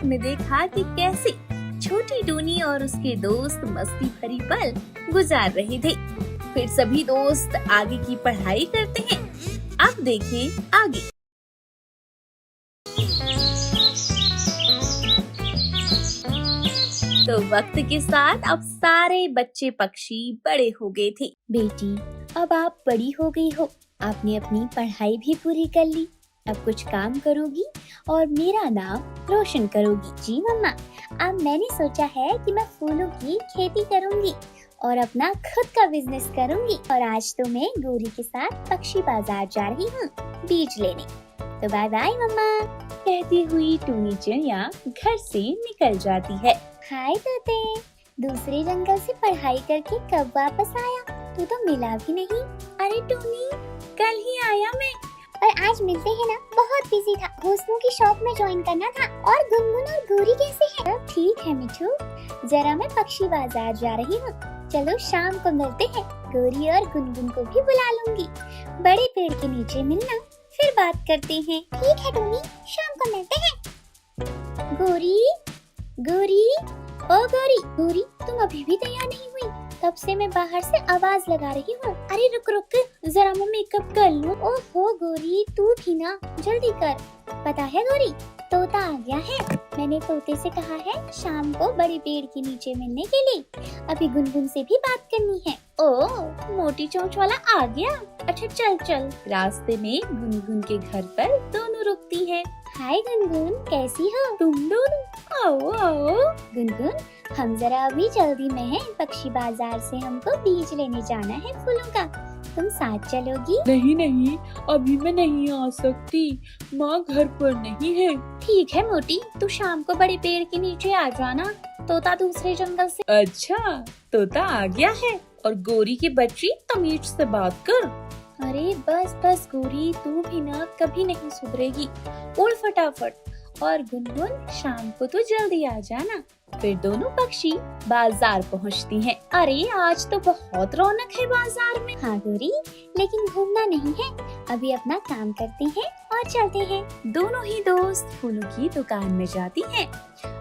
ने देखा कि कैसे छोटी टूनी और उसके दोस्त मस्ती भरी पल गुजार रहे थे। फिर सभी दोस्त आगे की पढ़ाई करते हैं। अब देखिए आगे। तो वक्त के साथ अब सारे बच्चे पक्षी बड़े हो गए थे। बेटी, अब आप बड़ी हो गई हो, आपने अपनी पढ़ाई भी पूरी कर ली। अब कुछ काम करोगी और मेरा नाम रोशन करोगी। जी मम्मा, अब मैंने सोचा है कि मैं फूलों की खेती करूंगी और अपना खुद का बिजनेस करूंगी। और आज तो मैं गौरी के साथ पक्षी बाजार जा रही हूँ बीज लेने। तो बाय बाय मम्मा। कहती हुई टूनी चिड़िया घर से निकल जाती है। हाय तोते, दूसरे जंगल से पढ़ाई करके कब वापस आया? तू तो मिला भी नहीं। अरे टूनी, कल ही आया मैं। और आज मिलते हैं ना, बहुत बिजी था, घोंसलों की शॉप में ज्वाइन करना था। और गुनगुन और गौरी कैसे हैं? सब ठीक है मिठू, जरा मैं पक्षी बाजार जा रही हूँ। चलो शाम को मिलते हैं। गौरी और गुनगुन को भी बुला लूंगी। बड़े पेड़ के नीचे मिलना, फिर बात करते हैं। ठीक है टूनी, शाम को मिलते हैं। गौरी, गौरी, ओ गौरी, गौरी तुम अभी भी तैयार नहीं हुई? तब से मैं बाहर से आवाज लगा रही हूँ। अरे रुक रुक, जरा मैं मेकअप कर लूँ। ओहो गौरी, तू भी ना, जल्दी कर। पता है गौरी, तोता आ गया है। मैंने तोते से कहा है शाम को बड़े पेड़ के नीचे मिलने के लिए। अभी गुनगुन से भी बात करनी है। ओह, मोटी चोंच वाला आ गया। अच्छा चल चल। रास्ते में गुनगुन के घर पर दोनों रुकती हैं। हाय गुनगुन, कैसी हो? तुम दोनों आओ आओ। गुनगुन, हम जरा अभी जल्दी में हैं। पक्षी बाजार से हमको बीज लेने जाना है फूलों का। तुम साथ चलोगी? नहीं नहीं, अभी मैं नहीं आ सकती, माँ घर पर नहीं है। ठीक है मोटी, तू शाम को बड़े पेड़ के नीचे आ जाना। तोता दूसरे जंगल से। अच्छा, तोता आ गया है। और गौरी की बच्ची तमीज से बात कर। अरे बस बस गौरी, तू भी ना कभी नहीं सुधरेगी। उड़ फटाफट। और गुनगुन, शाम को तो जल्दी आ जाना। फिर दोनों पक्षी बाजार पहुंचती हैं। अरे आज तो बहुत रौनक है बाजार में। हाँ गौरी, लेकिन घूमना नहीं है, अभी अपना काम करते हैं और चलते हैं। दोनों ही दोस्त फूलों की दुकान में जाती हैं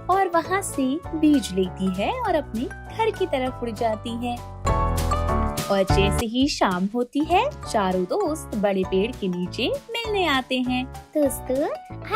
और वहाँ से बीज लेती है और अपने घर की तरफ उड़ जाती है। और जैसे ही शाम होती है, चारों दोस्त बड़े पेड़ के नीचे मिलने आते हैं। दोस्तों,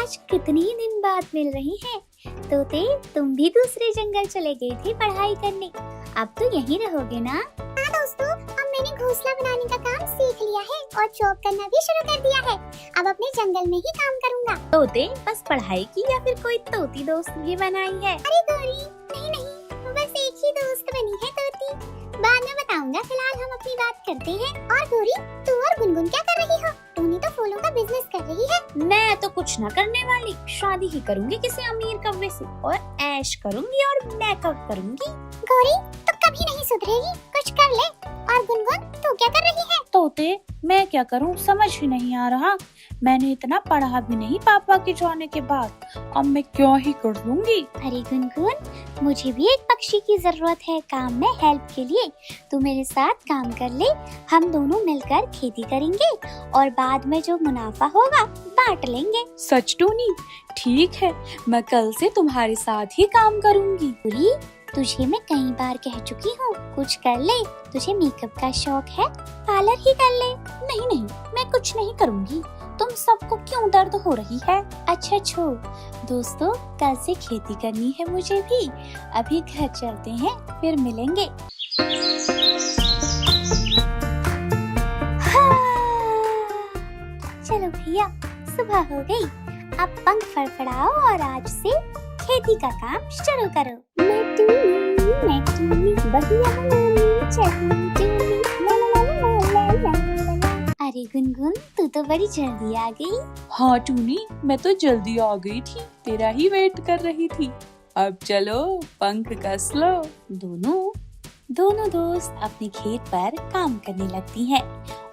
आज कितने दिन बाद मिल रही हैं। तोते, तुम भी दूसरे जंगल चले गए थे पढ़ाई करने, अब तो यहीं रहोगे ना? हाँ दोस्तों, अब मैंने घोंसला बनाने का काम सीख लिया है और जॉब करना भी शुरू कर दिया है। अब अपने जंगल में ही काम करूँगा। तोते, बस पढ़ाई की या फिर कोई तोती दोस्त भी बनाई है? अरे गौरी, नहीं नहीं, बस एक ही दोस्त बनी है तोती, बाद में बताऊंगा। फिलहाल हम अपनी बात करते हैं। और गौरी, तू और गुनगुन क्या कर रही हो? टूनी तो फूलों का बिजनेस कर रही है। मैं तो कुछ न करने वाली, शादी ही करूंगी किसी अमीर कौवे से और ऐश करूंगी और मेकअप करूंगी। गौरी, तू कभी नहीं सुधरेगी, कुछ कर ले। और गुनगुन, तू क्या कर रही है? तोते, मैं क्या करूं, समझ ही नहीं आ रहा। मैंने इतना पढ़ा भी नहीं पापा के जाने के बाद, अब मैं क्या ही कर लूंगी। अरे गुनगुन, मुझे भी एक पक्षी की जरूरत है काम में हेल्प के लिए। तू मेरे साथ काम कर ले, हम दोनों मिलकर खेती करेंगे और बाद में जो मुनाफा होगा बांट लेंगे। सच टूनी? ठीक है, मैं कल से तुम्हारे साथ ही काम करूंगी। गौरी, तुझे मैं कई बार कह चुकी हूँ, कुछ कर ले। तुझे मेकअप का शौक है, पार्लर ही कर ले। नहीं नहीं, मैं कुछ नहीं करूंगी। तुम सबको क्यों दर्द हो रही है? अच्छा छोड़ दोस्तों, कल से खेती करनी है मुझे भी। अभी घर चलते हैं, फिर मिलेंगे। चलो भैया, सुबह हो गई, अब पंख फड़फड़ाओ और आज से खेती का काम शुरू करो। मैं टूनी, बढ़िया बनानी चाहिए। अरे गुनगुन, तू तो बड़ी जल्दी आ गई। हाँ टूनी, मैं तो जल्दी आ गई थी, तेरा ही वेट कर रही थी। अब चलो पंख कस लो। दोनों दोस्त अपने खेत पर काम करने लगती हैं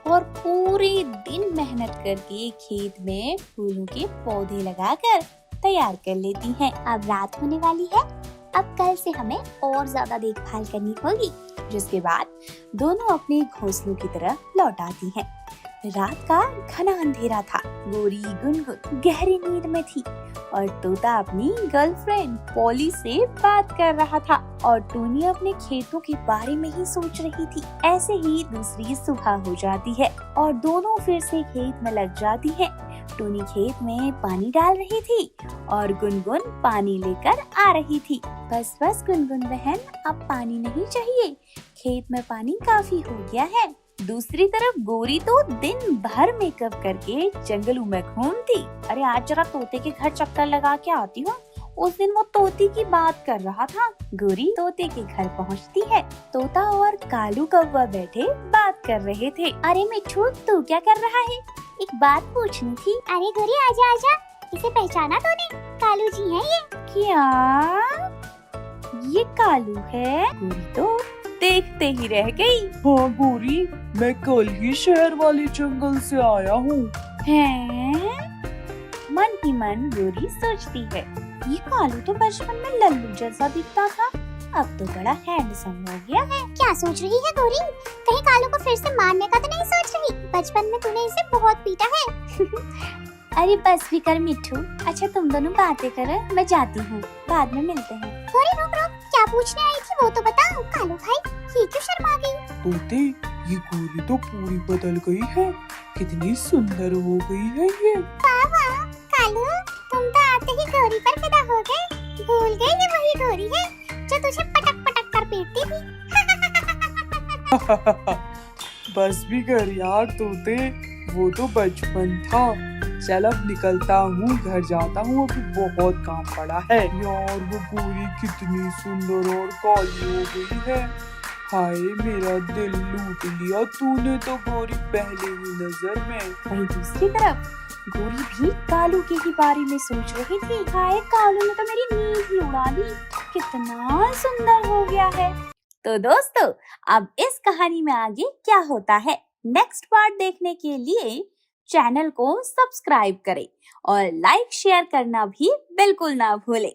और पूरे दिन मेहनत करके खेत में फूलों के पौधे लगाकर तैयार कर लेती हैं। अब रात होने वाली है, अब कल से हमें और ज्यादा देखभाल करनी होगी। जिसके बाद दोनों अपने घोंसलों की तरफ लौट आती हैं। रात का घना अंधेरा था। गोरी गुनगुन गहरी नींद में थी और तोता अपनी गर्लफ्रेंड पॉली से बात कर रहा था और टूनी अपने खेतों के बारे में ही सोच रही थी। ऐसे ही दूसरी सुबह हो जाती है और दोनों फिर से खेत में लग जाती है। टूनी खेत में पानी डाल रही थी और गुनगुन पानी लेकर आ रही थी। बस बस गुनगुन बहन, अब पानी नहीं चाहिए, खेत में पानी काफी हो गया है। दूसरी तरफ गोरी तो दिन भर मेकअप करके जंगलों में घूमती। अरे आज जरा तोते के घर चक्कर लगा के आती हूँ। उस दिन वो तोते की बात कर रहा था। गोरी तोते के घर पहुँचती है। तोता और कालू कौवा बैठे बात कर रहे थे। अरे मिठू, तू क्या कर रहा है? एक बात पूछनी थी। अरे गोरी, आजा आजा, इसे पहचाना तूने? कालू जी हैं ये। क्या ये कालू है? गोरी तो देखते ही रह गई। हाँ गोरी, मैं कल ही शहर वाले जंगल से आया हूँ। हैं? मन ही मन गोरी सोचती है, ये कालू तो बचपन में लल्लू जैसा दिखता था, अब तो बड़ा हैंडसम हो गया है। क्या सोच रही है गोरी? कहीं कालू को फिर से मारने का तो नहीं सोच रही? बचपन में तूने इसे बहुत पीटा है। अरे बस भी कर मिठू। अच्छा तुम दोनों बातें करो, मैं जाती हूँ, बाद में मिलते हैं। गोरी रुक रुक, क्या पूछने आई थी वो तो बता। कालू भाई, ये क्यों शर्मा गई? तोते, ये गोरी तो पूरी बदल गई है, कितनी सुंदर हो गई है ये। वाह वाह कालू, तुम तो आते ही गोरी पर फिदा हो गए। भूल गए ये वही गोरी है जो तुझे पटक पटक कर पीटती थी। बस भी कर यार तोते, वो तो बचपन था। चल अब निकलता हूँ, घर जाता हूँ, अभी बहुत काम पड़ा है। यार वो गोरी कितनी सुंदर और काली हो गई है। हाय मेरा दिल लूट लिया तूने तो गोरी पहले ही नजर में। वहीं दूसरी तरफ गोरी भी कालू के ही बारे में सोच रही थी। हाय, कालू ने तो मेरी नींद ही उड़ा दी, कितना सुंदर हो गया है। तो दोस्तों, अब इस कहानी में आगे क्या होता है, नेक्स्ट पार्ट देखने के लिए चैनल को सब्सक्राइब करें और लाइक शेयर करना भी बिल्कुल ना भूलें।